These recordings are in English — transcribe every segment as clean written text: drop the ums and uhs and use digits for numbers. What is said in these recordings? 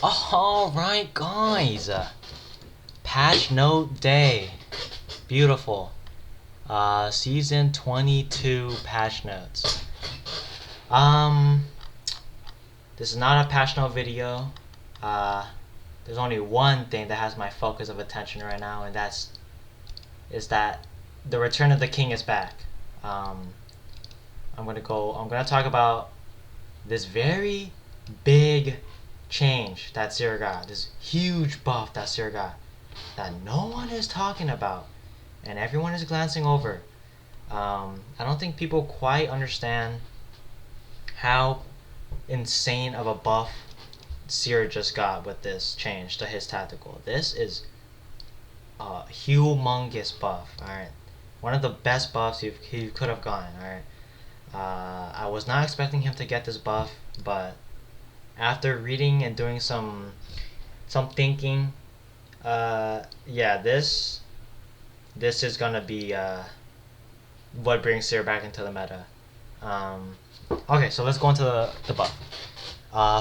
Alright guys, patch note day, beautiful, season 22 patch notes. This is not a patch note video. There's only one thing that has my focus of attention right now, and that the Return of the King is back. I'm gonna talk about this very big change that SEER got, this huge buff that SEER got, that no one is talking about and everyone is glancing over. I don't think people quite understand how insane of a buff SEER just got with this change to his tactical. This is a humongous buff, alright? One of the best buffs he could have gotten, alright? I was not expecting him to get this buff, but after reading and doing some thinking, yeah, this is gonna be what brings SEER back into the meta. Okay, so let's go into the buff.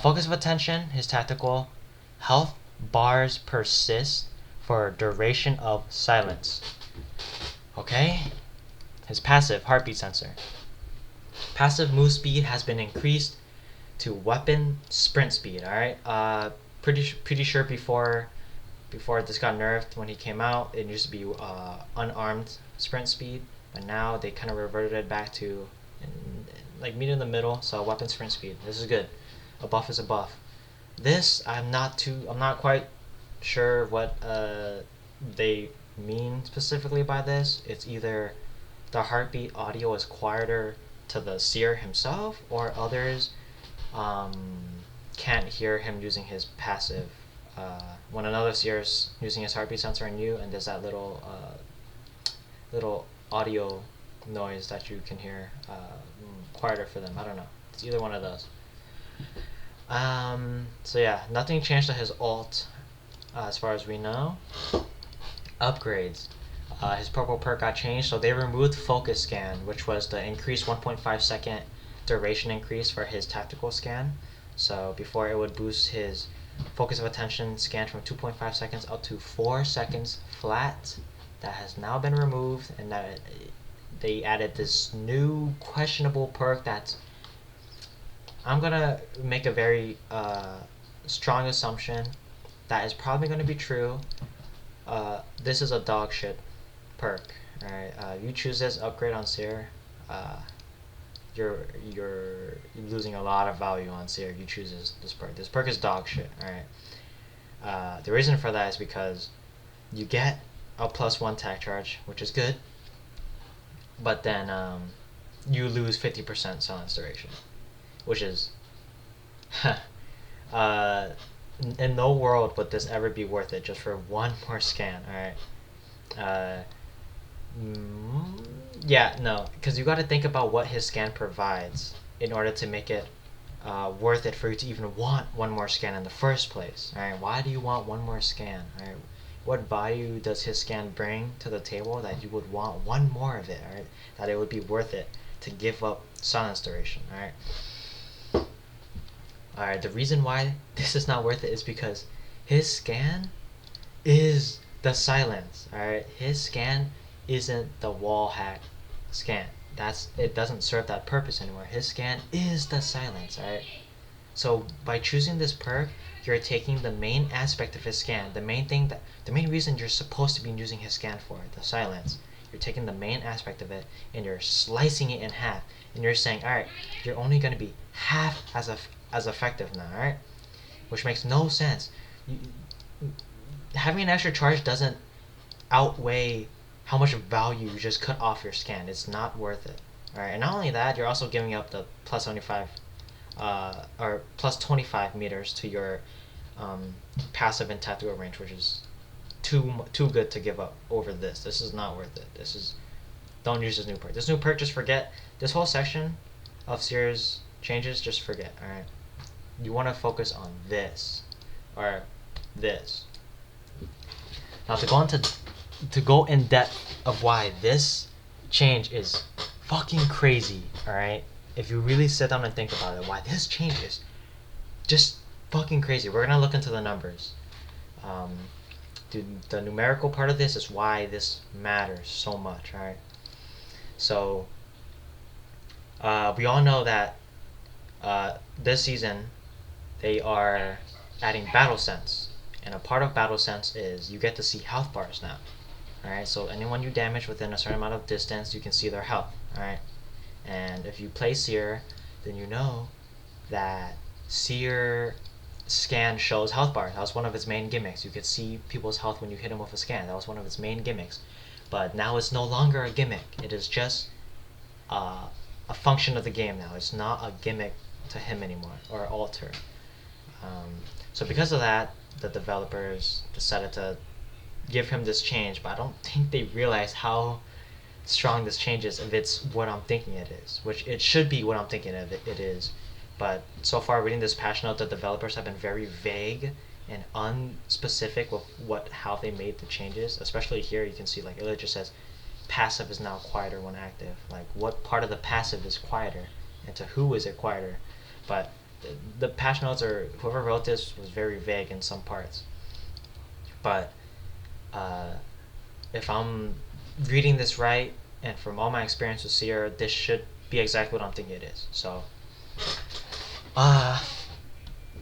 Focus of attention, his tactical. Health bars persist for duration of silence. Okay? His passive, heartbeat sensor. Passive move speed has been increased to weapon sprint speed, alright? Pretty sure before this got nerfed, when he came out, it used to be unarmed sprint speed, but now they kind of reverted it back to like meet in the middle, so weapon sprint speed. This is good. A buff is a buff. This I'm not quite sure what they mean specifically by this. It's either the heartbeat audio is quieter to the SEER himself, or others can't hear him using his passive. When another SEER's using his heartbeat sensor on you, and there's that little audio noise that you can hear quieter for them. I don't know. It's either one of those. So yeah, nothing changed to his ult as far as we know. Upgrades. His purple perk got changed, so they removed focus scan, which was the increased 1.5 second duration increase for his tactical scan. So before, it would boost his focus of attention scan from 2.5 seconds up to 4 seconds flat. That has now been removed, and that they added this new questionable perk that I'm gonna make a very strong assumption that is probably gonna be true. This is a dog shit perk. Alright, you choose this upgrade on SEER, you're losing a lot of value on SEER. You choose this perk. This perk is dog shit. Alright. The reason for that is because you get a +1 tack charge, which is good, but then you lose 50% silence duration, which is in no world would this ever be worth it just for one more scan. Alright. Yeah, no, because you got to think about what his scan provides in order to make it worth it for you to even want one more scan in the first place. Alright, why do you want one more scan? Alright, what value does his scan bring to the table that you would want one more of it? Alright, that it would be worth it to give up silence duration. Alright, the reason why this is not worth it is because his scan is the silence. Alright, his scan isn't the wall hack scan. It doesn't serve that purpose anymore. His scan is the silence. Alright, so by choosing this perk, you're taking the main aspect of his scan, the main reason you're supposed to be using his scan for, the silence. You're taking the main aspect of it and you're slicing it in half, and you're saying, alright, you're only going to be half as effective now. Alright, which makes no sense. Having an extra charge doesn't outweigh how much value you just cut off your scan. It's not worth it. Alright, and not only that, you're also giving up the +75 or +25 meters to your passive and tactical range, which is too good to give up over this. This is not worth it. Don't use this new perk. This new perk, just forget. This whole section of SEER's changes, just forget. Alright, you want to focus on this or this. Now to go in depth of why this change is fucking crazy. Alright, if you really sit down and think about it, why this change is just fucking crazy. We're gonna look into the numbers. The numerical part of this is why this matters so much. All right. So we all know that this season they are adding battle sense, and a part of battle sense is you get to see health bars now. All right. So anyone you damage within a certain amount of distance, you can see their health. All right. And if you play SEER, then you know that SEER scan shows health bars. That was one of its main gimmicks. You could see people's health when you hit them with a scan. That was one of its main gimmicks. But now it's no longer a gimmick. It is just a function of the game now. It's not a gimmick to him anymore, or alter. So because of that, the developers decided to give him this change, but I don't think they realize how strong this change is if it's what I'm thinking it is, which it should be what I'm thinking it is. But so far, reading this patch note, the developers have been very vague and unspecific with how they made the changes. Especially here, you can see like it just says passive is now quieter when active. Like what part of the passive is quieter, and to who is it quieter? But the patch notes, or whoever wrote this, was very vague in some parts. But if I'm reading this right, and from all my experience with SEER, this should be exactly what I'm thinking it is. So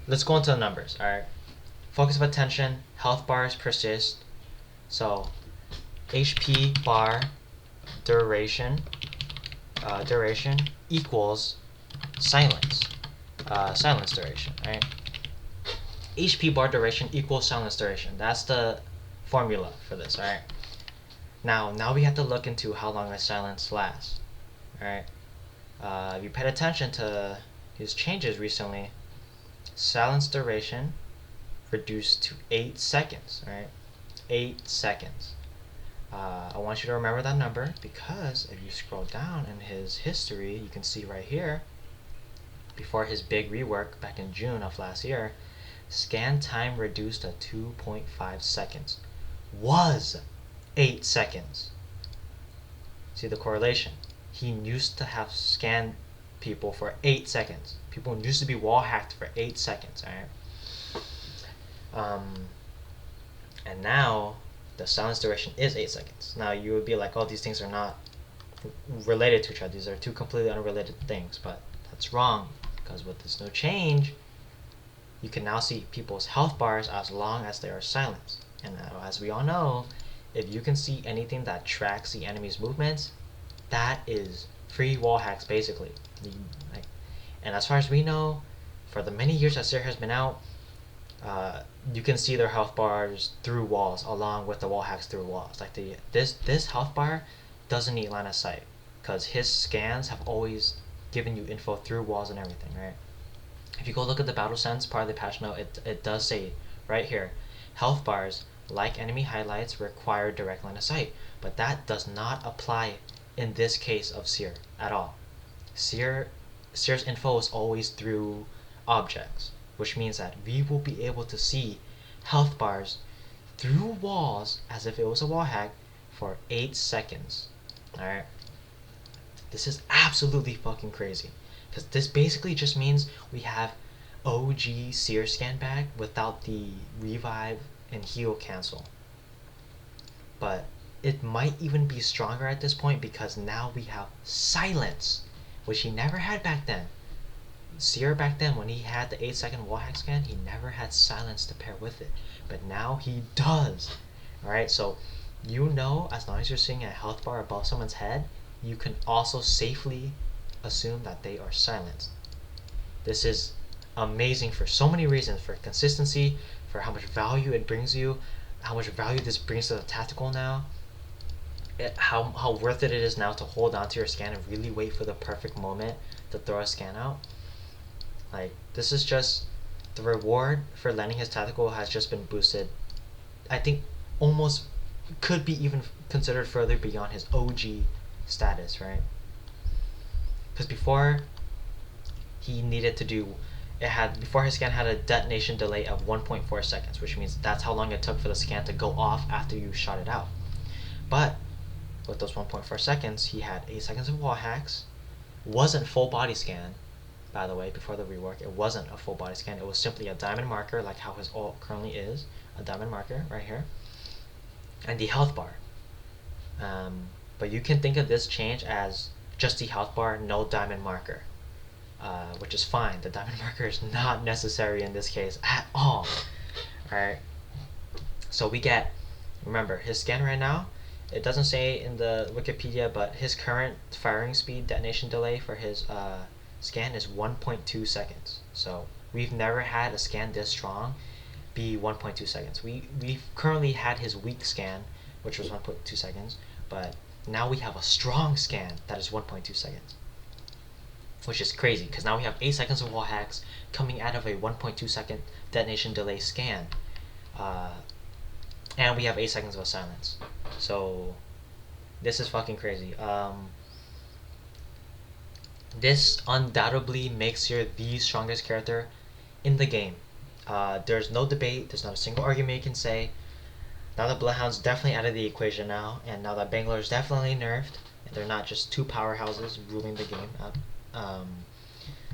let's go into the numbers. All right, focus of attention, health bars persist. So HP bar duration equals silence duration. Right, HP bar duration equals silence duration. That's the formula for this. All right, now we have to look into how long the silence lasts. All right, if you paid attention to his changes recently, silence duration reduced to 8 seconds. All right, 8 seconds. I want you to remember that number, because if you scroll down in his history, you can see right here, before his big rework back in June of last year, scan time reduced to 2.5 seconds. Was 8 seconds. See the correlation? He used to have scanned people for 8 seconds. People used to be wall hacked for 8 seconds. Alright? And now the silence duration is 8 seconds. Now you would be like, oh, these things are not related to each other. These are two completely unrelated things. But that's wrong, because with this new change, you can now see people's health bars as long as they are silenced. And as we all know, if you can see anything that tracks the enemy's movements, that is free wall hacks, basically. And as far as we know, for the many years that SEER has been out, you can see their health bars through walls, along with the wall hacks through walls. Like this health bar doesn't need line of sight, because his scans have always given you info through walls and everything, right? If you go look at the battle sense part of the patch note, it does say right here, health bars, like enemy highlights, require direct line of sight. But that does not apply in this case of SEER at all. SEER's info is always through objects, which means that we will be able to see health bars through walls as if it was a wall hack for 8 seconds. Alright? This is absolutely fucking crazy, because this basically just means we have OG SEER scan back without the revive and heal cancel. But it might even be stronger at this point, because now we have silence, which he never had back then. SEER back then, when he had the 8-second wall hack scan, he never had silence to pair with it. But now he does. Alright, so you know, as long as you're seeing a health bar above someone's head, you can also safely assume that they are silenced. This is amazing for so many reasons: for consistency, for how much value it brings you, how much value this brings to the tactical now, how worth it is now to hold on to your scan and really wait for the perfect moment to throw a scan out. Like, this is just, the reward for landing his tactical has just been boosted. I think almost could be even considered further beyond his OG status, right? Because before he needed to do, before his scan had a detonation delay of 1.4 seconds, which means that's how long it took for the scan to go off after you shot it out. But with those 1.4 seconds, he had 8 seconds of wall hacks, wasn't full body scan, by the way, before the rework, it wasn't a full body scan. It was simply a diamond marker, like how his ult currently is, a diamond marker right here, and the health bar. But you can think of this change as just the health bar, no diamond marker, which is fine. The diamond marker is not necessary in this case at all. Alright, so we get, remember, his scan right now, it doesn't say in the Wikipedia, but his current firing speed detonation delay for his scan is 1.2 seconds. So we've never had a scan this strong be 1.2 seconds. We've currently had his weak scan, which was 1.2 seconds, but now we have a strong scan that is 1.2 seconds, which is crazy because now we have 8 seconds of wall hacks coming out of a 1.2 second detonation delay scan, and we have 8 seconds of silence. So this is fucking crazy. This undoubtedly makes you the strongest character in the game. There's no debate, there's not a single argument you can say. Now that Bloodhound's definitely out of the equation now, and now that Bangalore's definitely nerfed, and they're not just two powerhouses ruling the game up,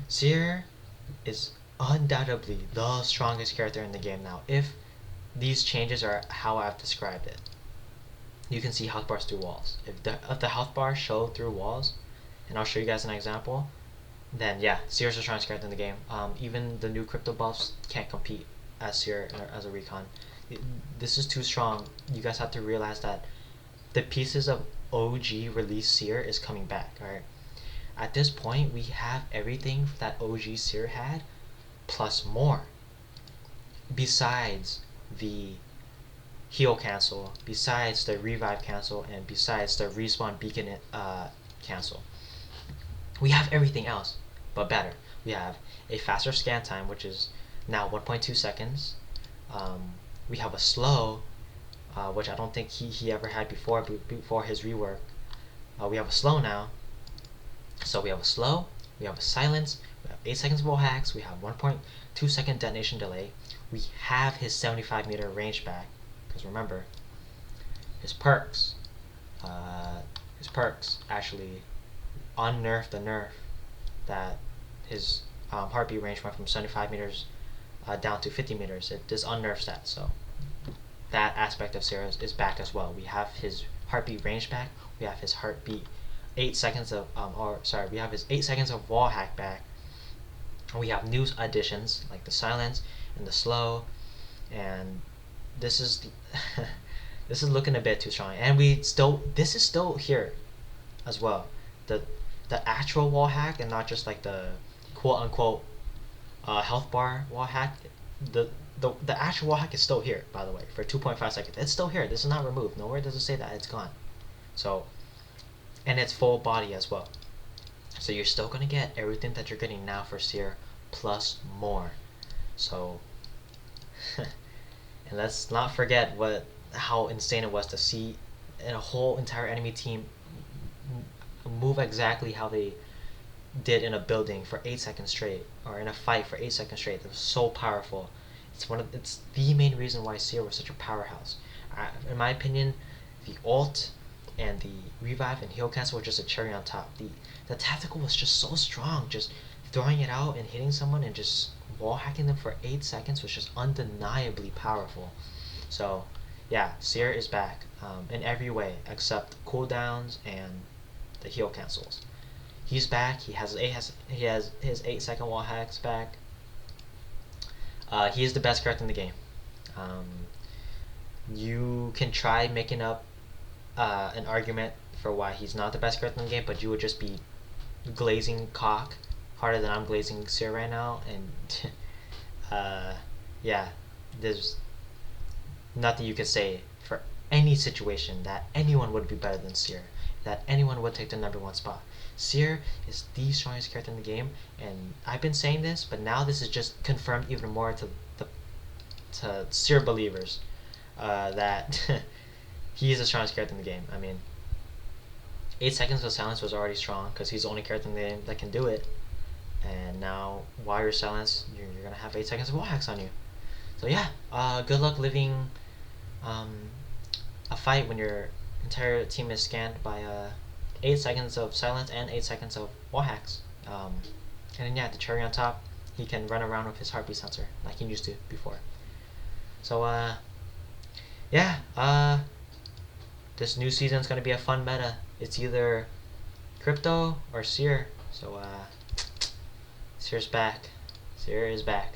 SEER is undoubtedly the strongest character in the game now, if these changes are how I've described it. You can see health bars through walls. If the health bar show through walls, and I'll show you guys an example, then yeah, SEER is the strongest character in the game. Even the new crypto buffs can't compete as SEER as a recon. This is too strong. You guys have to realize that the pieces of OG release SEER is coming back. Alright, at this point we have everything that OG SEER had plus more, besides the heal cancel, besides the revive cancel, and besides the respawn beacon cancel. We have everything else but better. We have a faster scan time, which is now 1.2 seconds. We have a slow, which I don't think he ever had before his rework. We have a slow now. So we have a slow, we have a silence, we have 8 seconds of wall hacks, we have 1.2 second detonation delay. We have his 75 meter range back, because remember, his perks actually unnerfed the nerf that his heartbeat range went from 75 meters down to 50 meters. It just unnerfs that, so that aspect of SEER is back as well. We have his heartbeat range back, we have his heartbeat 8 seconds of we have his 8 seconds of wall hack back, and we have new additions like the silence and the slow, and this is this is looking a bit too strong, and this is still here as well, the actual wall hack, and not just like the quote unquote health bar wall hack. The actual wall hack is still here, by the way, for 2.5 seconds. It's still here. This is not removed. Nowhere does it say that it's gone. So, and it's full body as well. So you're still gonna get everything that you're getting now for SEER plus more. So, and let's not forget how insane it was to see a whole entire enemy team move exactly how they did in a building for 8 seconds straight, or in a fight for 8 seconds straight. It was so powerful. It's the main reason why SEER was such a powerhouse. In my opinion, the ult and the revive and heal cancel were just a cherry on top. The tactical was just so strong. Just throwing it out and hitting someone and just wall hacking them for 8 seconds was just undeniably powerful. So yeah, SEER is back in every way except cooldowns and the heal cancels. He's back. He has his 8 second wall hacks back. He is the best character in the game. You can try making up an argument for why he's not the best character in the game, but you would just be glazing cock harder than I'm glazing SEER right now, and yeah, there's nothing you can say for any situation that anyone would be better than SEER, that anyone would take the #1 spot. SEER is the strongest character in the game, and I've been saying this, but now this is just confirmed even more to SEER believers, that he is the strongest character in the game. I mean, 8 seconds of silence was already strong because he's the only character in the game that can do it, and now while you're silenced, you're gonna have 8 seconds of wall hacks on you. So yeah, good luck living a fight when your entire team is scanned by 8 seconds of silence and 8 seconds of wall hacks. And then yeah, the cherry on top, he can run around with his heartbeat sensor like he used to before. So yeah, this new season's gonna be a fun meta. It's either crypto or SEER. So SEER's back. SEER is back.